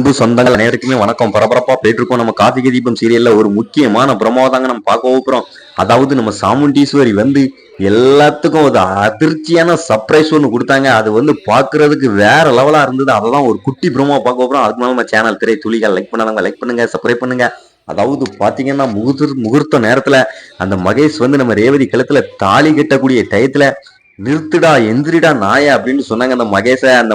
அன்பு சொந்தங்கள் அனைவருக்குமே வணக்கம். பரபரப்பா போயிட்டு இருக்கோம். நம்ம கார்த்திகை தீபம் சீரியல்ல ஒரு முக்கியமான பிரமோ தாங்க நம்ம பார்க்க போகிறோம். அதாவது நம்ம சாமுண்டீஸ்வரி எல்லாத்துக்கும் ஒரு அதிர்ச்சியான சர்ப்ரைஸ் ஒன்று கொடுத்தாங்க. அது பாக்குறதுக்கு வேற லெவலா இருந்தது. அதெல்லாம் ஒரு குட்டி பிரமோ பார்க்க போகிறோம். அதுக்கு மேலே நம்ம சேனல் திரை துளிகள் லைக் பண்ணாங்க, லைக் பண்ணுங்க, சப்ஸ்கிரைப் பண்ணுங்க. அதாவது பாத்தீங்கன்னா முகூர்த்த நேரத்துல அந்த மகேஷ் நம்ம ரேவதி கழுத்துல தாலி கட்டக்கூடிய டயத்துல நிறுத்துடா எந்திரிடா நாயா அப்படின்னு சொன்னாங்க. அந்த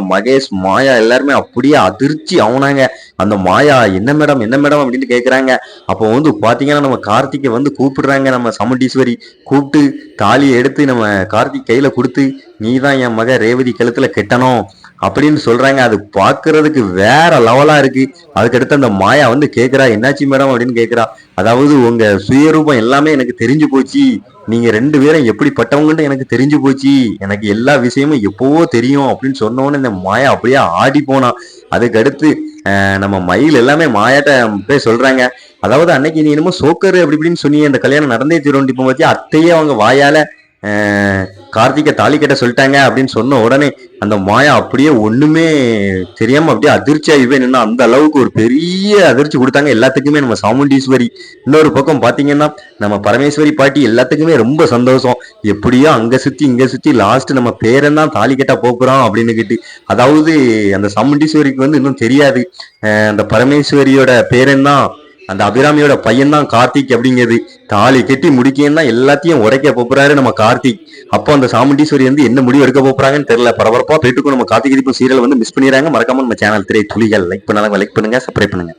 மகேஷ் மாயா எல்லாருமே அப்படியே அதிர்ச்சி ஆகுனாங்க. அந்த மாயா என்ன மேடம் என்ன மேடம் அப்படின்னு கேட்குறாங்க. அப்போ பாத்தீங்கன்னா நம்ம கார்த்திகை கூப்பிடுறாங்க. நம்ம சமுண்டீஸ்வரி கூப்பிட்டு தாலியை எடுத்து நம்ம கார்த்திக் கையில கொடுத்து நீ தான் என் மக ரேவதி கழுத்துல கெட்டணும் அப்படின்னு சொல்றாங்க. அது பாக்குறதுக்கு வேற லெவலா இருக்கு. அதுக்கடுத்து அந்த மாயா கேட்கிறா என்னாச்சு மேடம் அப்படின்னு கேட்கிறா. அதாவது உங்க சுயரூபம் எல்லாமே எனக்கு தெரிஞ்சு போச்சு, நீங்க ரெண்டு பேரும் எப்படிப்பட்டவங்கன்னு எனக்கு தெரிஞ்சு போச்சு, எனக்கு எல்லா விஷயமும் எப்பவோ தெரியும் அப்படின்னு சொன்னோன்னு இந்த மாயா அப்படியே ஆடி போனா. அதுக்கு அடுத்து நம்ம மயில் எல்லாமே மாயாட்ட போய் சொல்றாங்க. அதாவது அன்னைக்கு நீ என்னமோ சோக்கரு அப்படி இப்படின்னு சொன்னீங்க, இந்த கல்யாணம் நடந்தே தீரும். இப்போ பத்தி அத்தையே அவங்க வாயால கார்த்திகை தாலி கட்ட சொல்லிட்டாங்க அப்படின்னு சொன்ன உடனே அந்த மாயா அப்படியே ஒண்ணுமே தெரியாம அப்படியே அதிர்ச்சி ஆகிவே நின்னா. அந்த அளவுக்கு ஒரு பெரிய அதிர்ச்சி கொடுத்தாங்க எல்லாத்துக்குமே நம்ம சாமுண்டீஸ்வரி. இன்னொரு பக்கம் பாத்தீங்கன்னா நம்ம பரமேஸ்வரி பாட்டி எல்லாத்துக்குமே ரொம்ப சந்தோஷம். எப்படியோ அங்க சுத்தி இங்க சுத்தி லாஸ்ட் நம்ம பேரன் தாலி கட்ட போக்குறோம் அப்படின்னு கிட்டு. அதாவது அந்த சாமுண்டீஸ்வரிக்கு இன்னும் தெரியாது அந்த பரமேஸ்வரியோட பேரன் தான் அந்த அபிராமியோட பையன் தான் கார்த்திக் அப்படிங்கிறது. தாலி கட்டி முடிக்கன்னா எல்லாத்தையும் உடைக்க போறாரு நம்ம கார்த்திக். அப்போ அந்த சாமுண்டீஸ்வரி என்ன முடிவு எடுக்க போறாங்கன்னு தெரியல. பரபரப்பா போயிட்டு நம்ம கார்த்திகை தீபம் சீரியல் மிஸ் பண்ணிடுறாங்க. மறக்காம நம்ம சேனல் திரை துளிகள் லைக் பண்ணாங்க, லைக் பண்ணுங்க, சப்ஸ்கிரைப் பண்ணுங்க.